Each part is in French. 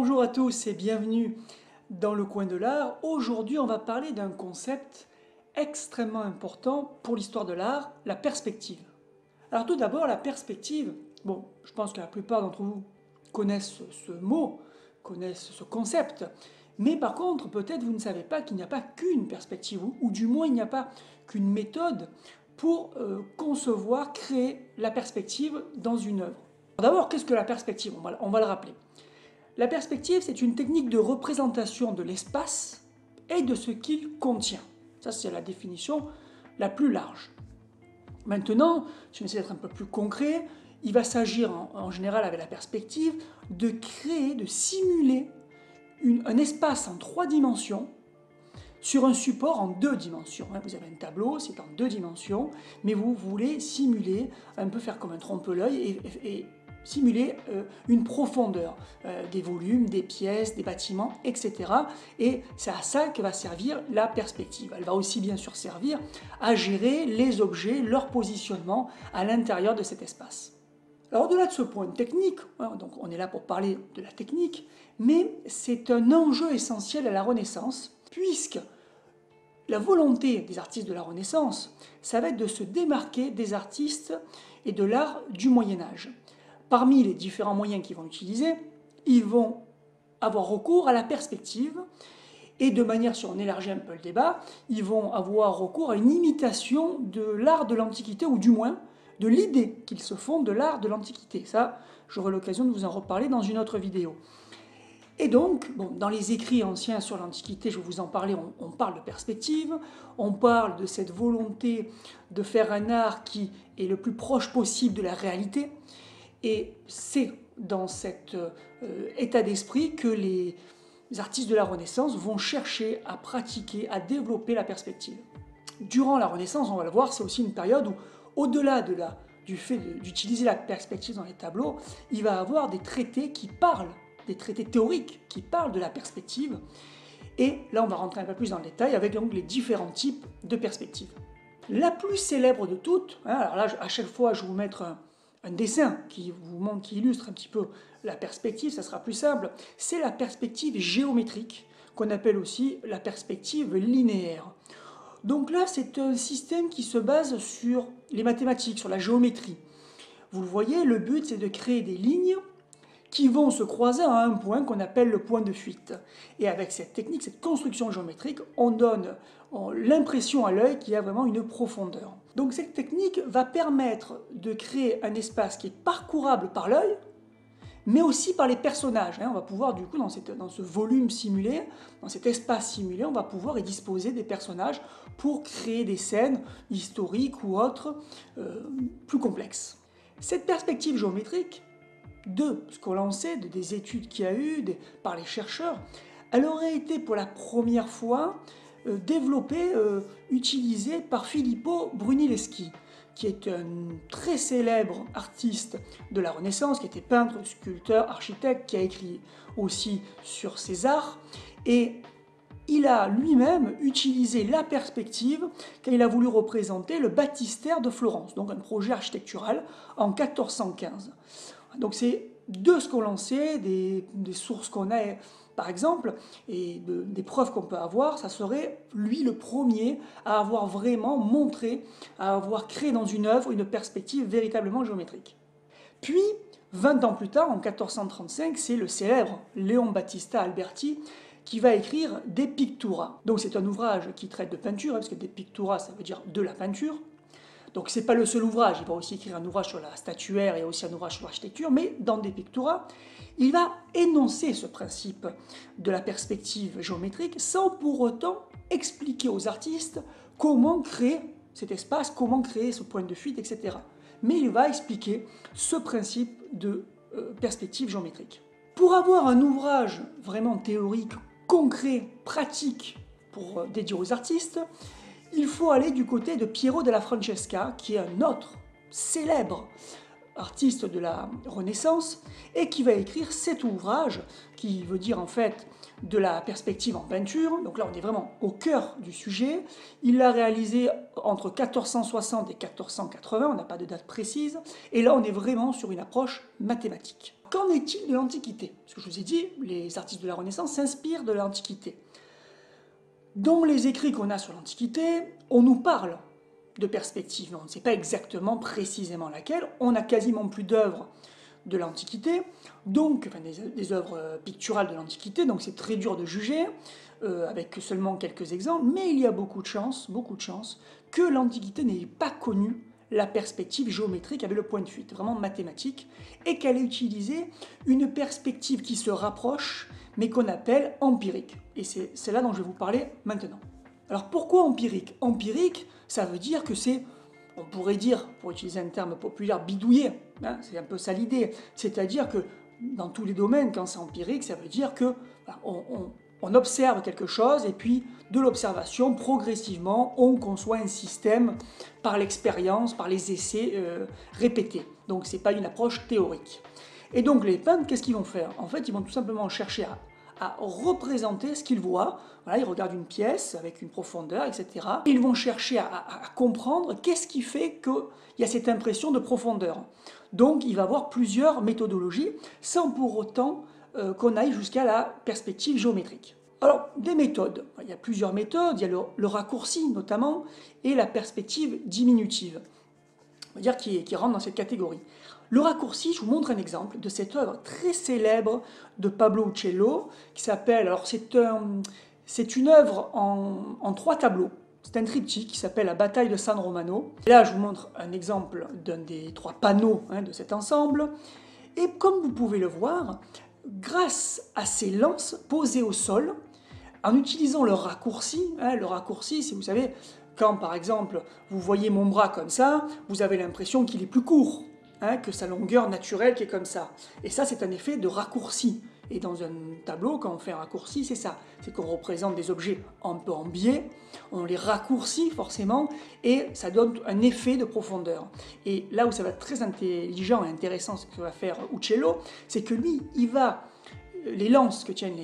Bonjour à tous et bienvenue dans le coin de l'art. Aujourd'hui, on va parler d'un concept extrêmement important pour l'histoire de l'art, la perspective. Alors tout d'abord, la perspective, bon, je pense que la plupart d'entre vous connaissent ce mot, connaissent ce concept, mais par contre, peut-être vous ne savez pas qu'il n'y a pas qu'une perspective, ou du moins il n'y a pas qu'une méthode pour concevoir, créer la perspective dans une œuvre. D'abord, qu'est-ce que la perspective? On va le rappeler. La perspective, c'est une technique de représentation de l'espace et de ce qu'il contient. Ça, c'est la définition la plus large. Maintenant, si on essaie d'être un peu plus concret, il va s'agir en général avec la perspective de créer, de simuler un espace en 3 dimensions sur un support en 2 dimensions. Vous avez un tableau, c'est en 2 dimensions, mais vous voulez simuler, un peu faire comme un trompe-l'œil et simuler une profondeur, des volumes, des pièces, des bâtiments, etc. Et c'est à ça que va servir la perspective. Elle va aussi bien sûr servir à gérer les objets, leur positionnement à l'intérieur de cet espace. Alors au-delà de ce point technique, donc on est là pour parler de la technique, mais c'est un enjeu essentiel à la Renaissance, puisque la volonté des artistes de la Renaissance, ça va être de se démarquer des artistes et de l'art du Moyen-Âge. Parmi les différents moyens qu'ils vont utiliser, ils vont avoir recours à la perspective et de manière, si on élargit un peu le débat, ils vont avoir recours à une imitation de l'art de l'Antiquité, ou du moins de l'idée qu'ils se font de l'art de l'Antiquité. Ça, j'aurai l'occasion de vous en reparler dans une autre vidéo. Et donc, bon, dans les écrits anciens sur l'Antiquité, je vais vous en parler, on parle de perspective, on parle de cette volonté de faire un art qui est le plus proche possible de la réalité. Et c'est dans cet état d'esprit que les artistes de la Renaissance vont chercher à pratiquer, à développer la perspective. Durant la Renaissance, on va le voir, c'est aussi une période où, au-delà du fait d'utiliser la perspective dans les tableaux, il va y avoir des traités qui parlent, des traités théoriques qui parlent de la perspective. Et là, on va rentrer un peu plus dans le détail avec donc les différents types de perspectives. La plus célèbre de toutes, alors là, à chaque fois, je vais vous mettre un dessin qui vous montre, qui illustre un petit peu la perspective, ça sera plus simple, c'est la perspective géométrique, qu'on appelle aussi la perspective linéaire. Donc là, c'est un système qui se base sur les mathématiques, sur la géométrie. Vous le voyez, le but, c'est de créer des lignes qui vont se croiser à un point qu'on appelle le point de fuite. Et avec cette technique, cette construction géométrique, on donne l'impression à l'œil qu'il y a vraiment une profondeur. Donc cette technique va permettre de créer un espace qui est parcourable par l'œil, mais aussi par les personnages. On va pouvoir du coup, dans ce volume simulé, dans cet espace simulé, on va pouvoir y disposer des personnages pour créer des scènes historiques ou autres plus complexes. Cette perspective géométrique, de ce qu'on en sait, des études qu'il y a eu par les chercheurs, elle aurait été pour la première fois développée, utilisée par Filippo Brunelleschi, qui est un très célèbre artiste de la Renaissance, qui était peintre, sculpteur, architecte, qui a écrit aussi sur ces arts, et il a lui-même utilisé la perspective quand il a voulu représenter le baptistère de Florence, donc un projet architectural en 1415. Donc c'est de ce qu'on sait, des sources qu'on a par exemple, et des preuves qu'on peut avoir, ça serait lui le premier à avoir vraiment montré, à avoir créé dans une œuvre une perspective véritablement géométrique. Puis, 20 ans plus tard, en 1435, c'est le célèbre Léon Battista Alberti qui va écrire De Pictura. Donc c'est un ouvrage qui traite de peinture, parce que De Pictura, ça veut dire de la peinture. Donc c'est pas le seul ouvrage, il va aussi écrire un ouvrage sur la statuaire et aussi un ouvrage sur l'architecture, mais dans De Pictura, il va énoncer ce principe de la perspective géométrique sans pour autant expliquer aux artistes comment créer cet espace, comment créer ce point de fuite, etc. Mais il va expliquer ce principe de perspective géométrique. Pour avoir un ouvrage vraiment théorique, concret, pratique pour dédier aux artistes, il faut aller du côté de Piero della Francesca, qui est un autre célèbre artiste de la Renaissance, et qui va écrire cet ouvrage, qui veut dire en fait de la perspective en peinture. Donc là, on est vraiment au cœur du sujet. Il l'a réalisé entre 1460 et 1480, on n'a pas de date précise, et là, on est vraiment sur une approche mathématique. Qu'en est-il de l'Antiquité? Parce que je vous ai dit, les artistes de la Renaissance s'inspirent de l'Antiquité. Dans les écrits qu'on a sur l'Antiquité, on nous parle de perspective, mais on ne sait pas exactement précisément laquelle. On a quasiment plus d'œuvres de l'Antiquité, donc enfin, des œuvres picturales de l'Antiquité, donc c'est très dur de juger, avec seulement quelques exemples, mais il y a beaucoup de chances que l'Antiquité n'ait pas connu la perspective géométrique avec le point de fuite, vraiment mathématique, et qu'elle ait utilisé une perspective qui se rapproche, mais qu'on appelle empirique. Et c'est là dont je vais vous parler maintenant. Alors pourquoi empirique? Empirique, ça veut dire que c'est, on pourrait dire, pour utiliser un terme populaire, bidouillé, hein, c'est un peu ça l'idée. C'est-à-dire que dans tous les domaines, quand c'est empirique, ça veut dire que on observe quelque chose et puis de l'observation, progressivement, on conçoit un système par l'expérience, par les essais répétés. Donc c'est pas une approche théorique. Et donc les peintres, qu'est-ce qu'ils vont faire? En fait, ils vont tout simplement chercher à représenter ce qu'ils voient. Voilà, ils regardent une pièce avec une profondeur, etc. Ils vont chercher à comprendre qu'est-ce qui fait qu'il y a cette impression de profondeur. Donc il va y avoir plusieurs méthodologies, sans pour autant qu'on aille jusqu'à la perspective géométrique. Alors, des méthodes. Il y a plusieurs méthodes. Il y a le raccourci, notamment, et la perspective diminutive, on va dire qui rentre dans cette catégorie. Le raccourci, je vous montre un exemple de cette œuvre très célèbre de Pablo Uccello, qui s'appelle, alors c'est une œuvre en 3 tableaux. C'est un triptyque qui s'appelle La bataille de San Romano. Et là, je vous montre un exemple d'un des 3 panneaux de cet ensemble. Et comme vous pouvez le voir, grâce à ces lances posées au sol, en utilisant le raccourci, c'est, vous savez, quand par exemple vous voyez mon bras comme ça, vous avez l'impression qu'il est plus court, que sa longueur naturelle qui est comme ça. Et ça, c'est un effet de raccourci. Et dans un tableau, quand on fait un raccourci, c'est ça. C'est qu'on représente des objets un peu en biais, on les raccourcit forcément, et ça donne un effet de profondeur. Et là où ça va être très intelligent et intéressant, ce que va faire Uccello, c'est que lui, il va, les lances que tiennent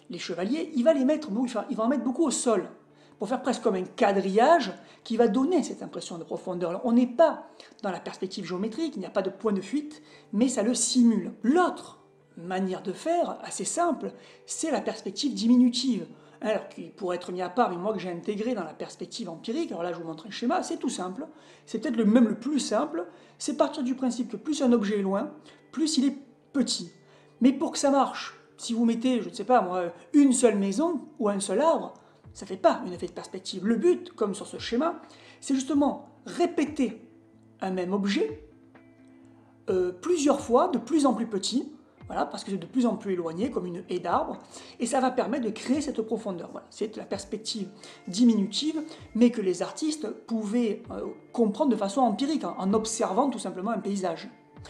les chevaliers, il va en mettre beaucoup au sol, pour faire presque comme un quadrillage qui va donner cette impression de profondeur. Alors, on n'est pas dans la perspective géométrique, il n'y a pas de point de fuite, mais ça le simule. L'autre manière de faire, assez simple, c'est la perspective diminutive. Alors, qui pourrait être mis à part, mais moi que j'ai intégré dans la perspective empirique, alors là je vous montre un schéma, c'est tout simple, c'est peut-être même le plus simple, c'est partir du principe que plus un objet est loin, plus il est petit. Mais pour que ça marche, si vous mettez, je ne sais pas moi, une seule maison ou un seul arbre, ça ne fait pas un effet de perspective. Le but, comme sur ce schéma, c'est justement répéter un même objet plusieurs fois, de plus en plus petit, voilà, parce que c'est de plus en plus éloigné, comme une haie d'arbres, et ça va permettre de créer cette profondeur. Voilà, c'est la perspective diminutive, mais que les artistes pouvaient comprendre de façon empirique, en observant tout simplement un paysage.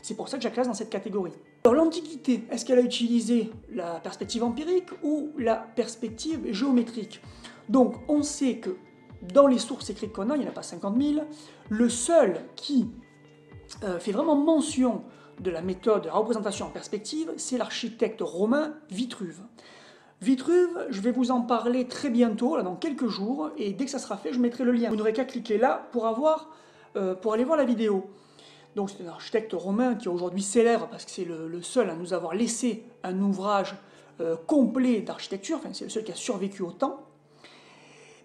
C'est pour ça que je la classe dans cette catégorie. Alors l'Antiquité, est-ce qu'elle a utilisé la perspective empirique ou la perspective géométrique? Donc on sait que dans les sources écrites qu'on a, il n'y en a pas 50 000, le seul qui fait vraiment mention de la méthode de la représentation en perspective, c'est l'architecte romain Vitruve. Vitruve, je vais vous en parler très bientôt, là, dans quelques jours, et dès que ça sera fait, je mettrai le lien. Vous n'aurez qu'à cliquer là pour aller voir la vidéo. Donc c'est un architecte romain qui est aujourd'hui célèbre parce que c'est le seul à nous avoir laissé un ouvrage complet d'architecture, enfin c'est le seul qui a survécu au temps.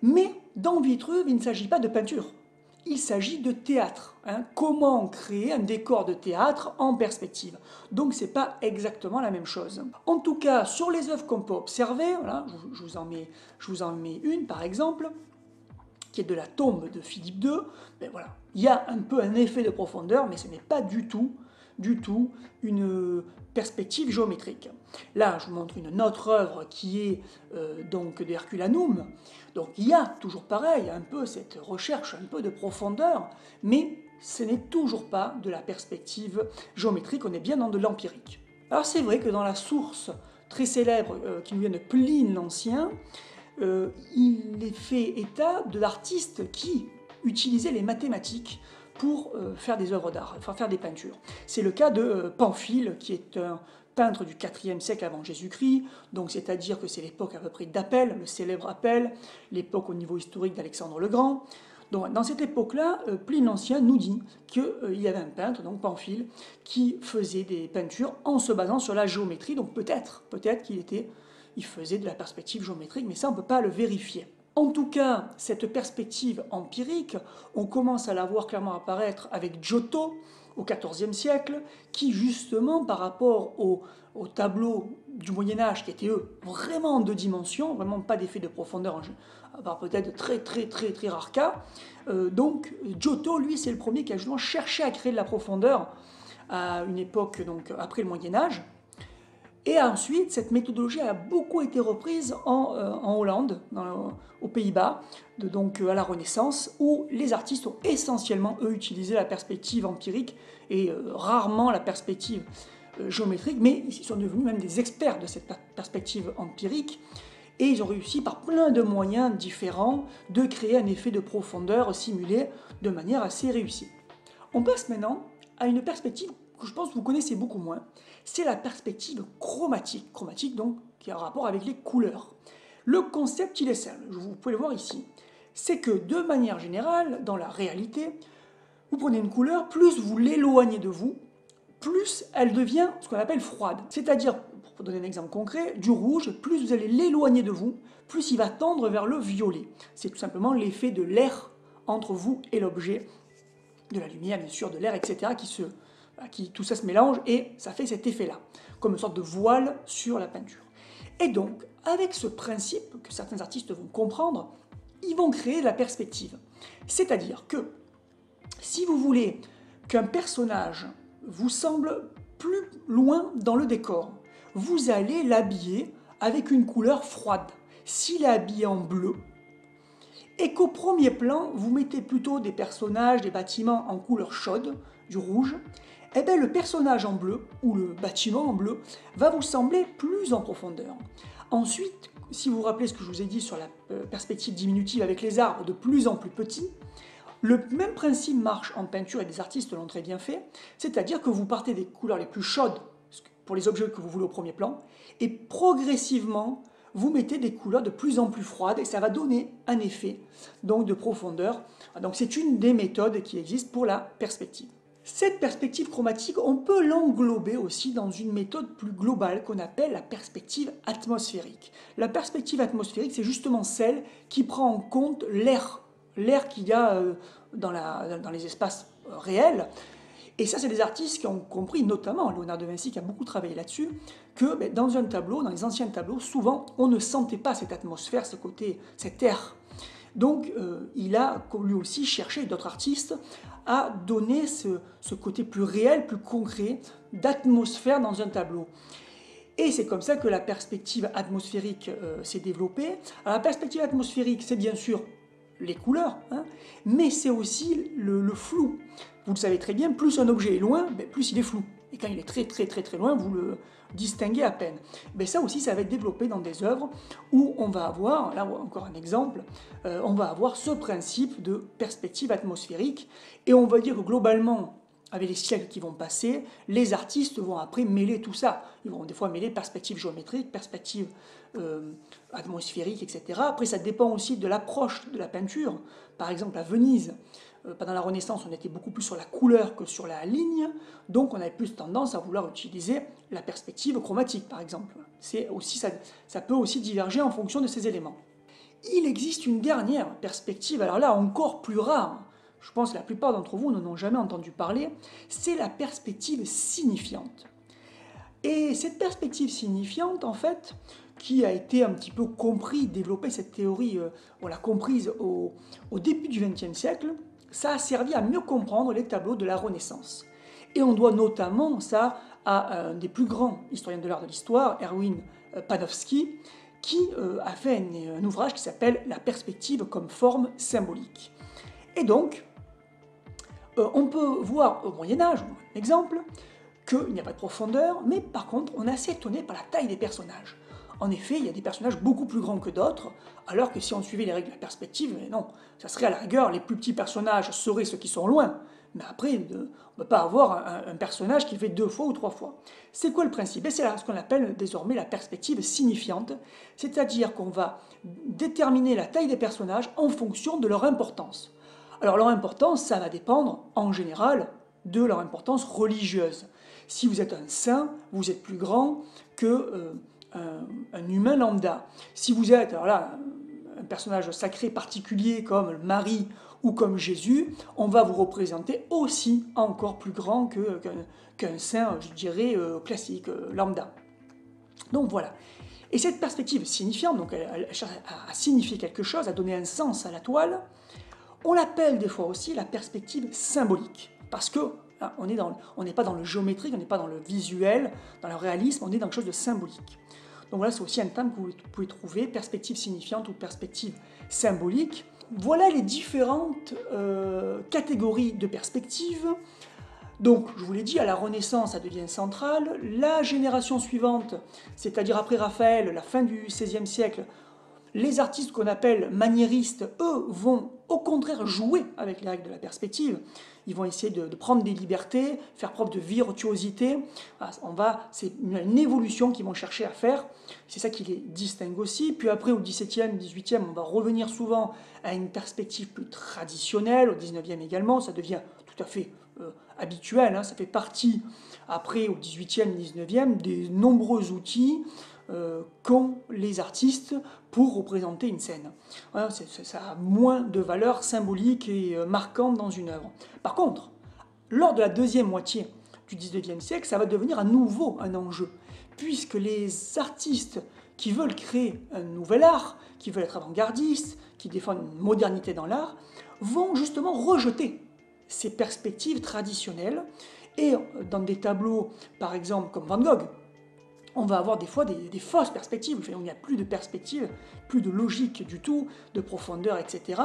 Mais dans Vitruve, il ne s'agit pas de peinture. Il s'agit de théâtre. Comment créer un décor de théâtre en perspective. Donc c'est pas exactement la même chose. En tout cas, sur les œuvres qu'on peut observer, voilà, je vous en mets une par exemple, qui est de la tombe de Philippe II. Ben voilà, il y a un peu un effet de profondeur, mais ce n'est pas du tout une perspective géométrique. Là, je vous montre une autre œuvre qui est donc de Herculanum. Donc il y a toujours pareil, un peu cette recherche, un peu de profondeur, mais ce n'est toujours pas de la perspective géométrique, on est bien dans de l'empirique. Alors c'est vrai que dans la source très célèbre qui nous vient de Pline l'Ancien, il est fait état de l'artiste qui utilisait les mathématiques pour faire des œuvres d'art, enfin faire des peintures. C'est le cas de Pamphile, qui est un peintre du IVe siècle avant Jésus-Christ, donc c'est-à-dire que c'est l'époque à peu près d'Apelle, le célèbre Apelle, l'époque au niveau historique d'Alexandre le Grand. Donc, dans cette époque-là, Pline l'Ancien nous dit qu'il y avait un peintre, donc Pamphile, qui faisait des peintures en se basant sur la géométrie. Donc peut-être il faisait de la perspective géométrique, mais ça on ne peut pas le vérifier. En tout cas, cette perspective empirique, on commence à la voir clairement apparaître avec Giotto au XIVe siècle, qui justement par rapport aux tableaux du Moyen-Âge, qui étaient eux vraiment en deux dimensions, vraiment pas d'effet de profondeur, à part peut-être de très rares cas, donc Giotto, lui, c'est le premier qui a justement cherché à créer de la profondeur à une époque donc après le Moyen-Âge. Et ensuite, cette méthodologie a beaucoup été reprise en Hollande, aux Pays-Bas, donc à la Renaissance, où les artistes ont essentiellement, eux, utilisé la perspective empirique et rarement la perspective géométrique, mais ils sont devenus même des experts de cette perspective empirique, et ils ont réussi par plein de moyens différents de créer un effet de profondeur simulé de manière assez réussie. On passe maintenant à une perspective que je pense que vous connaissez beaucoup moins, c'est la perspective chromatique. Chromatique, donc, qui a un rapport avec les couleurs. Le concept, il est simple, vous pouvez le voir ici. C'est que, de manière générale, dans la réalité, vous prenez une couleur, plus vous l'éloignez de vous, plus elle devient ce qu'on appelle froide. C'est-à-dire, pour donner un exemple concret, du rouge, plus vous allez l'éloigner de vous, plus il va tendre vers le violet. C'est tout simplement l'effet de l'air entre vous et l'objet, de la lumière, bien sûr, de l'air, etc., tout ça se mélange et ça fait cet effet-là, comme une sorte de voile sur la peinture. Et donc, avec ce principe que certains artistes vont comprendre, ils vont créer la perspective. C'est-à-dire que, si vous voulez qu'un personnage vous semble plus loin dans le décor, vous allez l'habiller avec une couleur froide. S'il est habillé en bleu, et qu'au premier plan, vous mettez plutôt des personnages, des bâtiments en couleur chaude, du rouge, eh bien le personnage en bleu, ou le bâtiment en bleu, va vous sembler plus en profondeur. Ensuite, si vous vous rappelez ce que je vous ai dit sur la perspective diminutive avec les arbres de plus en plus petits, le même principe marche en peinture et des artistes l'ont très bien fait, c'est-à-dire que vous partez des couleurs les plus chaudes pour les objets que vous voulez au premier plan, et progressivement, vous mettez des couleurs de plus en plus froides et ça va donner un effet donc, de profondeur. Donc c'est une des méthodes qui existent pour la perspective. Cette perspective chromatique, on peut l'englober aussi dans une méthode plus globale qu'on appelle la perspective atmosphérique. La perspective atmosphérique, c'est justement celle qui prend en compte l'air qu'il y a dans les espaces réels. Et ça, c'est des artistes qui ont compris, notamment Léonard de Vinci qui a beaucoup travaillé là-dessus, que dans un tableau, dans les anciens tableaux, souvent, on ne sentait pas cette atmosphère, ce côté, cet air. Donc, il a lui aussi cherché, d'autres artistes, à donner ce côté plus réel, plus concret, d'atmosphère dans un tableau. Et c'est comme ça que la perspective atmosphérique s'est développée. Alors, la perspective atmosphérique, c'est bien sûr les couleurs, mais c'est aussi le flou. Vous le savez très bien, plus un objet est loin, plus il est flou. Et quand il est très loin, vous le distinguez à peine. Ça aussi, ça va être développé dans des œuvres où on va avoir, là encore un exemple, on va avoir ce principe de perspective atmosphérique. Et on va dire que globalement, avec les siècles qui vont passer, les artistes vont après mêler tout ça. Ils vont des fois mêler perspective géométrique, perspective atmosphérique, etc. Après, ça dépend aussi de l'approche de la peinture. Par exemple, à Venise, pendant la Renaissance, on était beaucoup plus sur la couleur que sur la ligne, donc on avait plus tendance à vouloir utiliser la perspective chromatique, par exemple. Ça peut aussi diverger en fonction de ces éléments. Il existe une dernière perspective, alors là encore plus rare, je pense que la plupart d'entre vous n'en ont jamais entendu parler, c'est la perspective signifiante. Et cette perspective signifiante, en fait, qui a été un petit peu compris, développée, cette théorie, on l'a comprise au début du XXe siècle, ça a servi à mieux comprendre les tableaux de la Renaissance. Et on doit notamment ça à un des plus grands historiens de l'art de l'histoire, Erwin Panofsky, qui a fait un ouvrage qui s'appelle « La perspective comme forme symbolique ». Et donc, on peut voir au Moyen-Âge, un exemple, qu'il n'y a pas de profondeur, mais par contre, on est assez étonné par la taille des personnages. En effet, il y a des personnages beaucoup plus grands que d'autres, alors que si on suivait les règles de la perspective, non, ça serait à la rigueur, les plus petits personnages seraient ceux qui sont loin, mais après, on ne peut pas avoir un personnage qui fait 2 fois ou 3 fois. C'est quoi le principe? C'est ce qu'on appelle désormais la perspective signifiante, c'est-à-dire qu'on va déterminer la taille des personnages en fonction de leur importance. Alors leur importance, ça va dépendre en général de leur importance religieuse. Si vous êtes un saint, vous êtes plus grand que un humain lambda. Si vous êtes alors là, un personnage sacré particulier comme Marie ou comme Jésus, on va vous représenter aussi encore plus grand qu'un saint, je dirais, classique, lambda. Donc voilà. Et cette perspective signifiante, donc elle cherche à signifier quelque chose, à donner un sens à la toile, on l'appelle des fois aussi la perspective symbolique. Parce que hein, on n'est pas dans le géométrique, on n'est pas dans le visuel, dans le réalisme, on est dans quelque chose de symbolique. Donc voilà, c'est aussi un terme que vous pouvez trouver, perspective signifiante ou perspective symbolique. Voilà les différentes catégories de perspectives. Donc, je vous l'ai dit, à la Renaissance, ça devient central. La génération suivante, c'est-à-dire après Raphaël, la fin du XVIe siècle, les artistes qu'on appelle maniéristes, eux, vont au contraire jouer avec les règles de la perspective. Ils vont essayer de prendre des libertés, faire preuve de virtuosité. C'est une évolution qu'ils vont chercher à faire. C'est ça qui les distingue aussi. Puis après, au XVIIe, XVIIIe, on va revenir souvent à une perspective plus traditionnelle. Au XIXe également, ça devient tout à fait habituel. Hein. Ça fait partie, après, au XVIIIe, XIXe, des nombreux outils qu'ont les artistes pour représenter une scène. Voilà, ça a moins de valeur symbolique et marquante dans une œuvre. Par contre, lors de la deuxième moitié du XIXe siècle, ça va devenir à nouveau un enjeu, puisque les artistes qui veulent créer un nouvel art, qui veulent être avant-gardistes, qui défendent une modernité dans l'art, vont justement rejeter ces perspectives traditionnelles, et dans des tableaux, par exemple, comme Van Gogh, on va avoir des fois des fausses perspectives, il n'y a plus de perspective, plus de logique du tout, de profondeur, etc.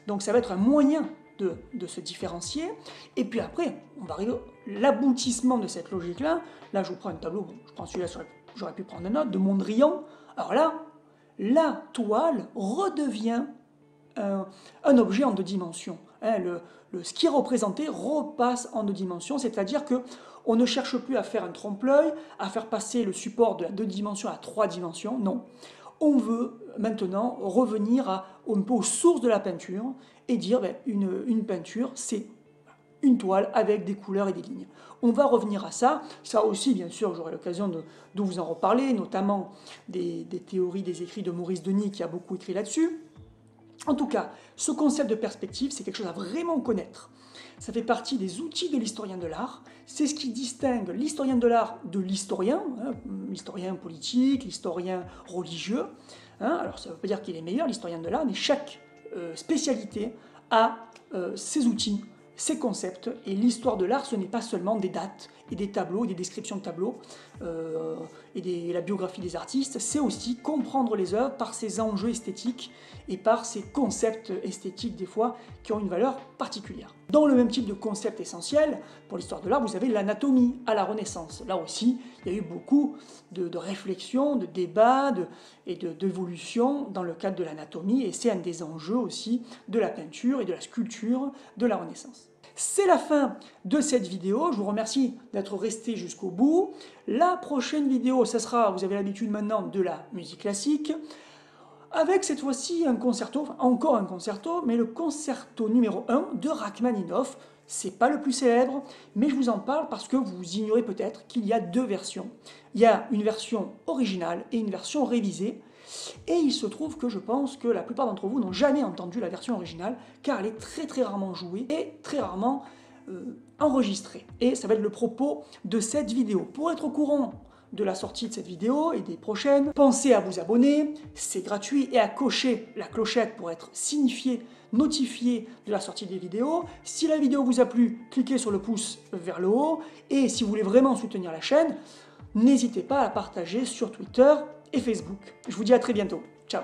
Donc ça va être un moyen de se différencier. Et puis après, on va arriver à l'aboutissement de cette logique-là. Là, je vous prends un tableau, je prends celui-là, j'aurais pu prendre une autre, de Mondrian. Alors là, la toile redevient un objet en deux dimensions. Hein, ce qui est représenté repasse en deux dimensions, c'est-à-dire que on ne cherche plus à faire un trompe-l'œil, à faire passer le support de la deux dimensions à trois dimensions, non. On veut maintenant revenir un peu aux sources de la peinture et dire une peinture, c'est une toile avec des couleurs et des lignes. On va revenir à ça. Ça aussi, bien sûr, j'aurai l'occasion de vous en reparler, notamment des théories, des écrits de Maurice Denis qui a beaucoup écrit là-dessus. En tout cas, ce concept de perspective, c'est quelque chose à vraiment connaître. Ça fait partie des outils de l'historien de l'art. C'est ce qui distingue l'historien de l'art de l'historien, hein, l'historien politique, l'historien religieux. Hein. Alors ça ne veut pas dire qu'il est meilleur, l'historien de l'art, mais chaque spécialité a ses outils, ses concepts. Et l'histoire de l'art, ce n'est pas seulement des dates et des tableaux, et des descriptions de tableaux, et la biographie des artistes, c'est aussi comprendre les œuvres par ses enjeux esthétiques et par ses concepts esthétiques, des fois, qui ont une valeur particulière. Dans le même type de concept essentiel, pour l'histoire de l'art, vous avez l'anatomie à la Renaissance. Là aussi, il y a eu beaucoup de réflexions, de débats et d'évolutions dans le cadre de l'anatomie, et c'est un des enjeux aussi de la peinture et de la sculpture de la Renaissance. C'est la fin de cette vidéo, je vous remercie d'être resté jusqu'au bout. La prochaine vidéo, ça sera, vous avez l'habitude maintenant, de la musique classique, avec cette fois-ci un concerto, enfin encore un concerto, mais le concerto numéro 1 de Rachmaninoff. C'est pas le plus célèbre, mais je vous en parle parce que vous ignorez peut-être qu'il y a deux versions. Il y a une version originale et une version révisée. Et il se trouve que je pense que la plupart d'entre vous n'ont jamais entendu la version originale, car elle est très rarement jouée et très rarement enregistrée. Et ça va être le propos de cette vidéo. Pour être au courant de la sortie de cette vidéo et des prochaines, pensez à vous abonner, c'est gratuit, et à cocher la clochette pour être signifié, notifié de la sortie des vidéos. Si la vidéo vous a plu, cliquez sur le pouce vers le haut, et si vous voulez vraiment soutenir la chaîne, n'hésitez pas à la partager sur Twitter et Facebook. Je vous dis à très bientôt. Ciao.